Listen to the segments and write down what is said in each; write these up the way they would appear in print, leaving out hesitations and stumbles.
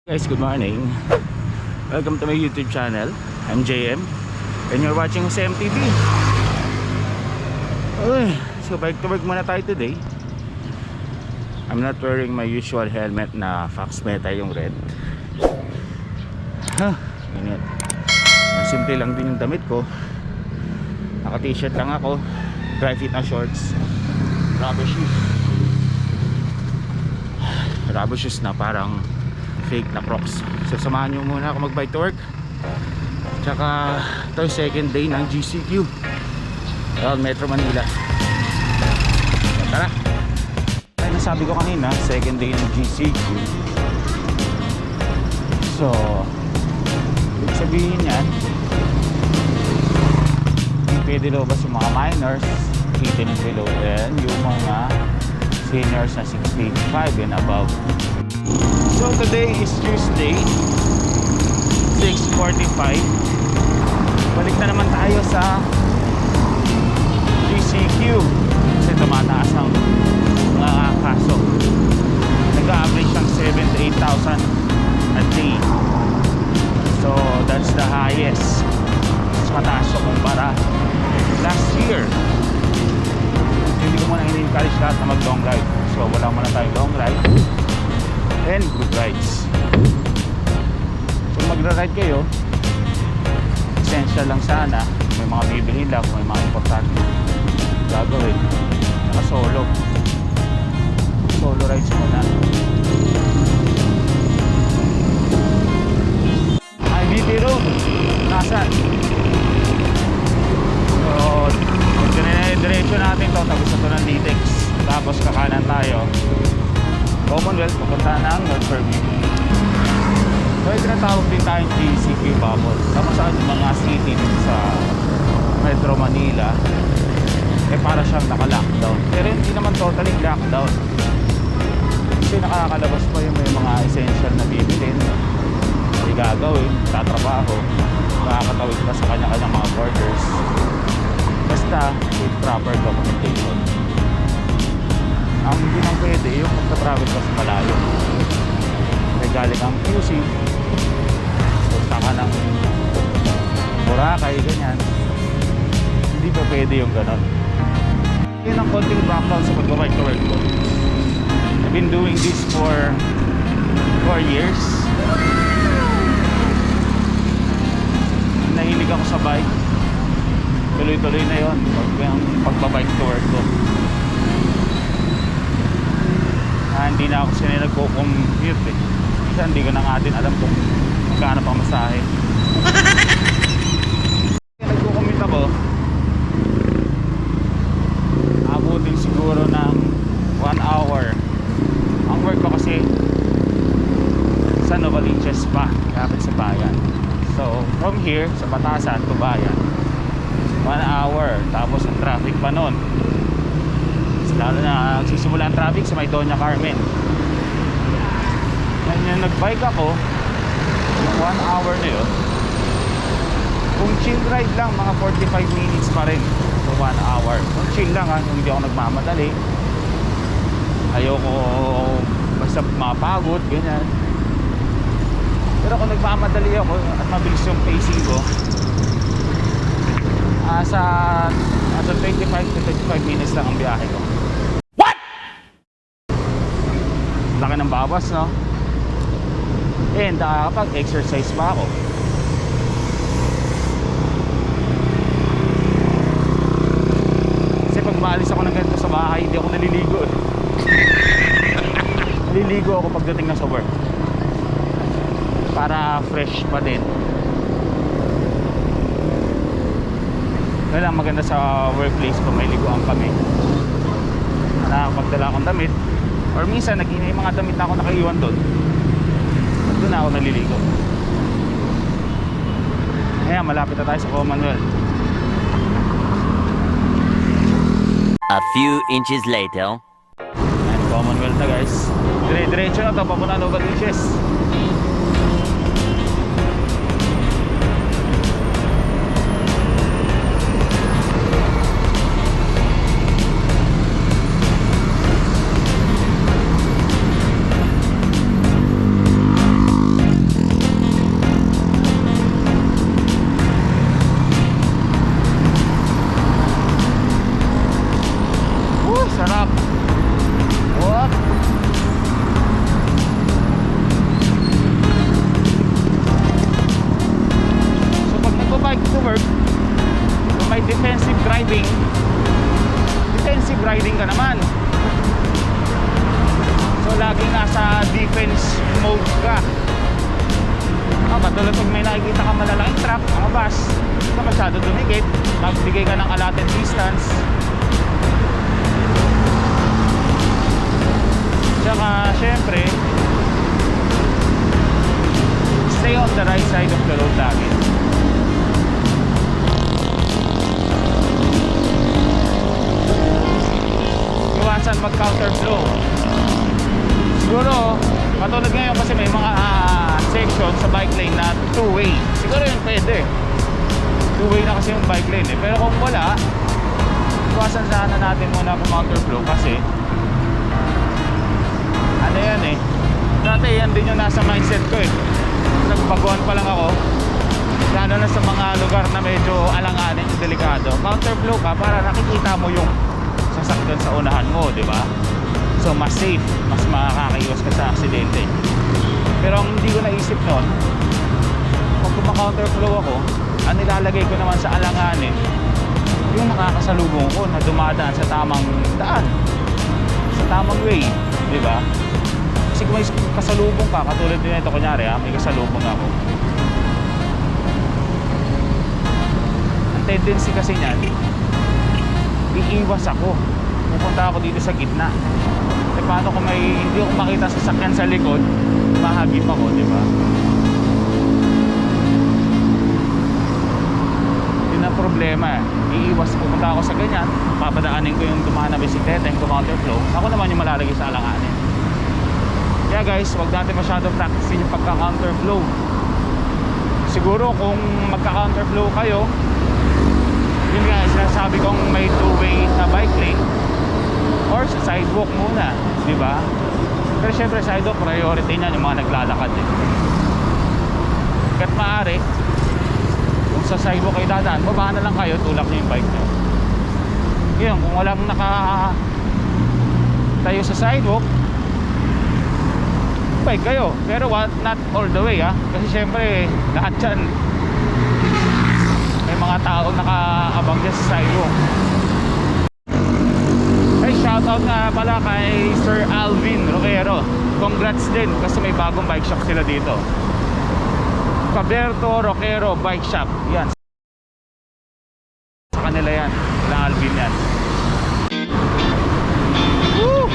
Guys, good morning. Welcome to my YouTube channel. I'm JM and you're watching SMTV. So bike to work muna tayo today. I'm not wearing my usual helmet na Fox Meta, yung red. Ganyan. Simple lang din yung damit ko. Naka t-shirt lang ako, dry fit na shorts, rubber shoes na parang fake na Crocs. So samahan nyo muna ako mag-bike to work. Tsaka ito yung second day ng GCQ Metro Manila. So, tara. Ay, nasabi ko kanina, second day ng GCQ. So ibig sabihin yan, hindi pwede lobas yung mga minors, 18 and below, and yung mga seniors na 65 and above. So today is Tuesday, 6:45. Balik na naman tayo sa GCQ kasi tumataas ang mga kaso. Nag-average ng 7,000 to 8,000 a day. So that's the highest. Mas mataas so kumpara last year. Hindi ko muna in-encourage lahat na mag-long ride. So wala muna tayong long ride and group rides. Kung magra-ride kayo, essential lang sana, may mga bibilhin lang, may mga importante gagawin. Naka solo rides muna. IBT Road, nasaan? So diretso natin to, tapos ito ng Litex, tapos kakanan tayo Commonwealth, pupunta ng North Serye. So ay tinatawag din tayong GCQ bubble. Tapos saan yung mga city dito sa Metro Manila, eh para siyang naka-lockdown. Pero hindi naman totally lockdown, kasi nakakalabas pa yung may mga essential na bibilin, may gagawin, tatrabaho, nakakatawid pa sa kanya-kanyang mga borders, basta with proper documentation. Ang hindi nang pwede yung magta-travel ka sa malayo, may galing ang QC, punta ka ng Boracay, ganyan, hindi pa pwede yung ganon. Yun ang konting background sa pag-bike to work ko. I've been doing this for 4 years. Nahilig ako sa bike, tuloy-tuloy na yun yung pagbabike to work ko. Hindi na ako sinay nagko-commute eh. Kasi hindi ko na nga din alam kung magkano pang masahe. Nagko-commute ako, abutin siguro ng 1 hour. Ang work ko kasi sa Novaliches pa, kapit sa bayan. So from here sa Batasan to bayan, 1 hour. Tapos ang traffic pa nun, lalo na nagsisimula ang traffic sa may Doña Carmen. Yan yung nagbike ako, yung 1 hour na yun, kung chill ride lang, mga 45 minutes pa rin. So 1 hour, kung chill lang ha, hindi ako nagmamadali, ayoko basta mapagod, ganyan. Pero kung nagmamadali ako at mabilis yung pacing ko, sa 25 to 35 minutes lang ang biyahe ko. What? Laki ng bawas, no? And nakakapag-exercise pa ako. Kasi pag maalis ako ng ganito sa bahay, hindi ako naliligo. Naliligo ako pagdating na sa work, para fresh pa din. Kaya lang maganda sa workplace kung may liguan kami, nakakapagdala akong damit, or minsan yung mga damit na ako nakaiwan doon, at doon na ako naliligo. Kaya malapit na tayo sa Commonwealth. A few inches later. Ayan, Commonwealth na guys. Dire-diretso na ito, papunta Novaliches. defensive driving, defensive riding ka naman. So laging nasa defense mode ka. Katulad pag may nakikita ka malalaking truck, mga bus, hindi ka masyado dumikit, magbigay ka ng allotted distance. Tsaka syempre, stay on the right side of the road lagi. Iwasan mag counterflow. Siguro katulad ngayon kasi may mga section sa bike lane na two-way. Siguro yun pwede. Two-way na kasi yung bike lane eh. Pero kung wala, iwasan sana natin muna kung counterflow kasi ano yan eh. Dati yan din yung nasa mindset ko eh. Nagbaguhan pa lang ako. Lalo na sa mga lugar na medyo alanganin yung delikado. Counterflow ka para nakikita mo yung sasakyan sa unahan mo, di ba? So mas safe, mas makakaiwas ka sa aksidente. Pero ang hindi ko naisip noon, pag kumaka-counterflow ako, ang nilalagay ko naman sa alanganin yung nakakasalubong ko na dumadaan sa tamang daan, sa tamang way, di ba? Kasi kung may kasalubong ka, katulad din ito, kunyari may kasalubong ako, ang tendency kasi niyan, iiwas ako, pupunta ako dito sa gitna. E paano kung may hindi ko makita sa sakyan sa likod, mahagip ako, di ba? Yun ang problema. Iiwas, pupunta ako sa ganyan, papadaanin ko yung dumaan na bisikleta, yung counterflow, ako naman yung malalagay sa alanganin. Kaya guys, wag natin masyadong practicein yung pagka-counterflow. Siguro kung magka-counterflow kayo, yun nga, sinasabi kong may two-way na bike lane or sa sidewalk muna, di ba? Pero syempre sidewalk, priority niyan yung mga naglalakad eh. Kahit maaari, kung sa sidewalk kayo dadaan, baba na lang kayo, tulak niyo yung bike nyo. Ngayon, kung walang tayo sa sidewalk, bike kayo, pero not all the way kasi syempre lahat dyan may mga tao nakaabang dyan sa sidewalk. Hey, shoutout nga pala kay Sir Alvin Roquero, congrats din kasi may bagong bike shop sila dito, Caberto Roquero Bike Shop. Yan, sa kanila yan, sila Alvin yan. Woo!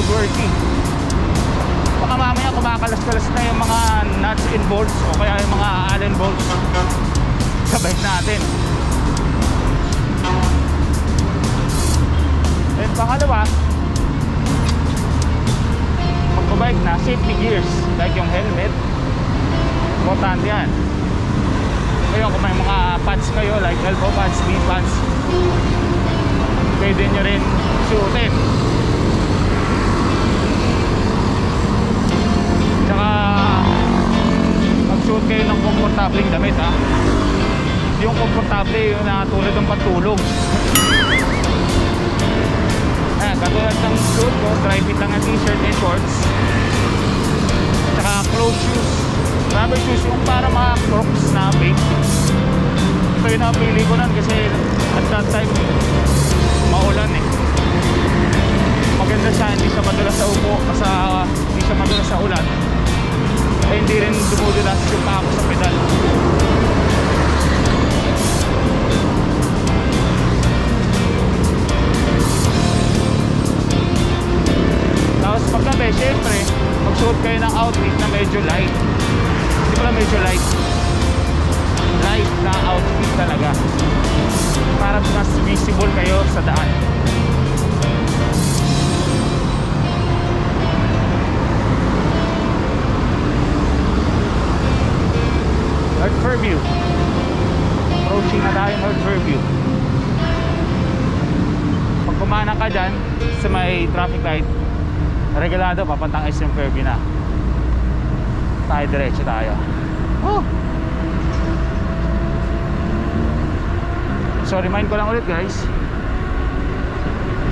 roadworthy. Baka mamaya kumakalas-kalas na yung mga nuts and bolts o kaya yung mga allen bolts sa bike natin. And pangalawa, pagpabike na, safety gears like yung helmet, importante yan. Ngayon kung may mga pads kayo like elbow pads, knee pads, pwede nyo rin suotin. Tsaka magsuot kayo ng komportableng damit, ha. Yung komportable yung tulad ng pantulog. Ayan, katulad ng suit ko, dry fit lang ang t-shirt and shorts. Tsaka closed shoes, rubber shoes, yung para mga crocs na big. Ito yung napili ko nun kasi at that time maulan eh. maganda siya, hindi siya madulas sa upo, hindi siya madulas sa ulan, eh hindi rin dumudulas yung paa ko sa pedal. Tapos paggabi, syempre magsuot kayo ng outfit na medyo light, hindi pala medyo light na outfit talaga para mas visible kayo sa daan. North Fairview, approaching na tayo North Fairview. Pag kumanan ka dyan sa may traffic light, regalado papuntang SM Fairview na tayo, diretso tayo. Oh! So remind ko lang ulit guys,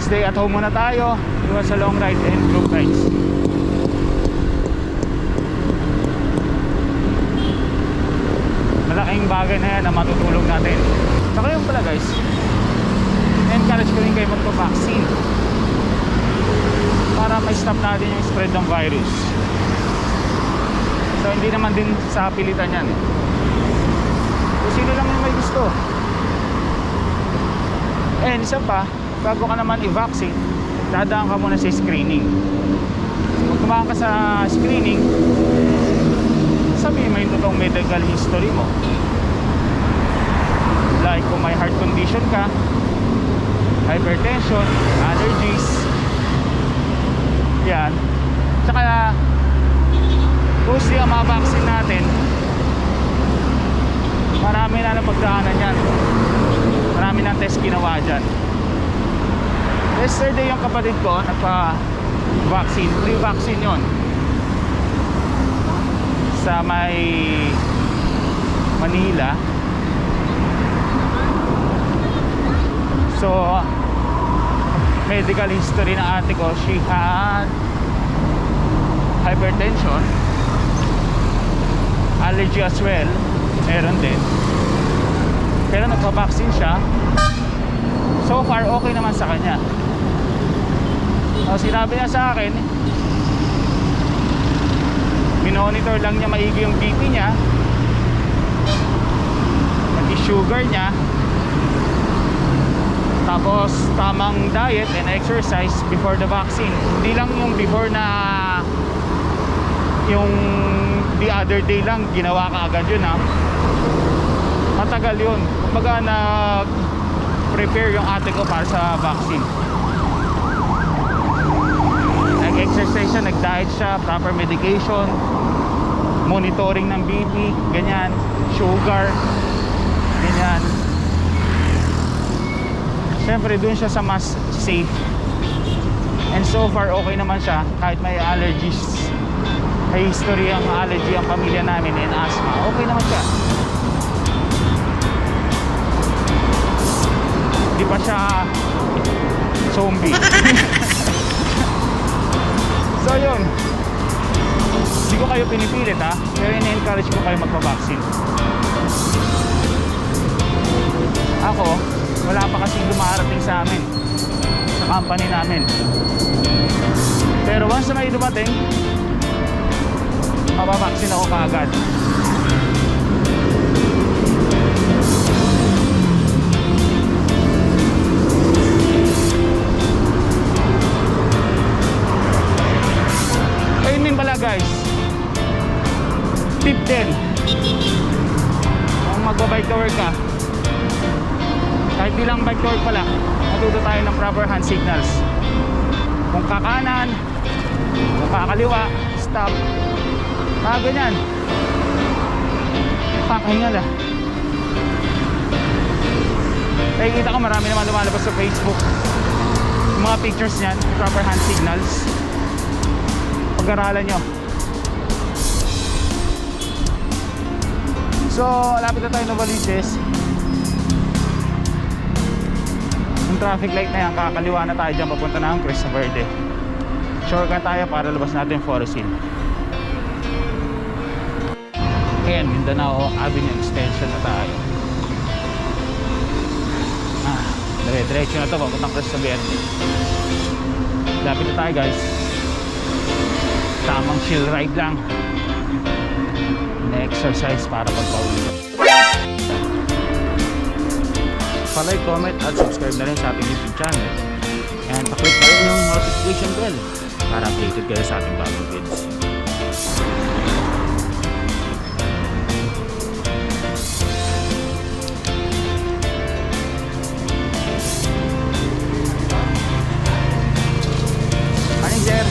stay at home muna tayo, iwan sa long ride and group rides. Malaking bagay na yan na matutulog natin. Saka yun pala guys, encourage ko rin kayo magpa-vaccine para ma-stop natin yung spread ng virus. So hindi naman din sa pilitan yan eh. Kung sino lang yung may gusto. And isa pa, bago ka naman i-vaccine, dadaan ka muna sa screening. Pag kumahan ka sa screening, sabihin mo yung totoong medical history mo. Like kung may heart condition ka, hypertension, allergies, yan. Tsaka mostly ang mga vaccine natin, marami na napagdaanan yan, marami ng test ginawa dyan. Yesterday yung kapatid ko nagpa-vaccine, free vaccine yon sa may Manila. So medical history ng ate ko, she had hypertension, allergy as well, meron din, pero nagpa-vaccine siya. So far okay naman sa kanya. Sinabi niya sa akin, minonitor lang niya maigi yung BP niya, pati sugar niya, tapos tamang diet and exercise before the vaccine. Hindi lang yung before na yung the other day lang ginawa ka agad yun ha. Matagal yun. Kumbaga nag-prepare yung ate ko para sa vaccine. Nag-exercise siya, nag-diet siya, proper medication, monitoring ng BP, ganyan, sugar, ganyan. Siyempre dun siya sa mas safe. And so far okay naman siya, kahit may allergies, may history ang allergy ang pamilya namin and asthma, okay naman siya. Di pa siya zombie. So yun, hindi ko kayo pinipilit ha, pero in-encourage ko kayo magpa-vaccine. Ako, wala pa kasing dumarating sa amin, sa company namin. Pero once na may dumating, mapapaksin ako kaagad. Ayun din pala guys, tip din, kung magbabike to work ka, kahit di lang bike to work pala, matuto tayo ng proper hand signals. Kung kakanan, kung kakaliwa, stop, ganyan. Pakahinga lang. Nakikita ko marami naman lumalabas sa Facebook yung mga pictures niyan, proper hand signals. Pag-aralan nyo. So lapit na tayo ng Valiches. Yung traffic light na yan, kakaliwa na tayo dyan, papunta na ang Cresta Verde. Shortcut tayo para labas natin yung Forest Hill. Ayan, Mindanao Avenue Extension na tayo. Dire-diretso na to, papuntang Cresta Verde. Lapit na tayo guys. Tamang chill ride lang na exercise para pagpawid. Pa-like, comment at subscribe na rin sa ating YouTube channel. And pa-click na rin yung notification bell para updated kayo sa ating bagong videos. Morning, sir.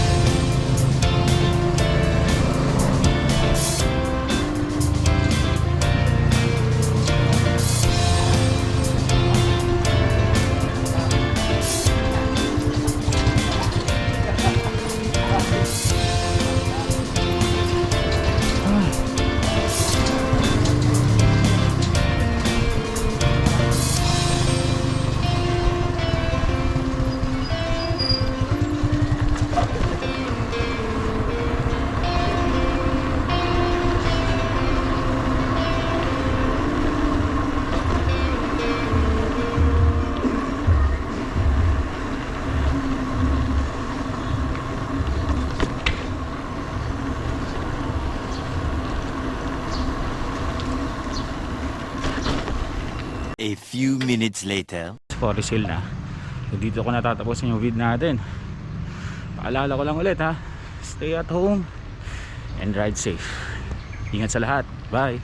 A few minutes later. Forest Hill na. So dito ko natatapusin yung video natin. Paalala ko lang ulit ha. Stay at home and ride safe. Ingat sa lahat. Bye.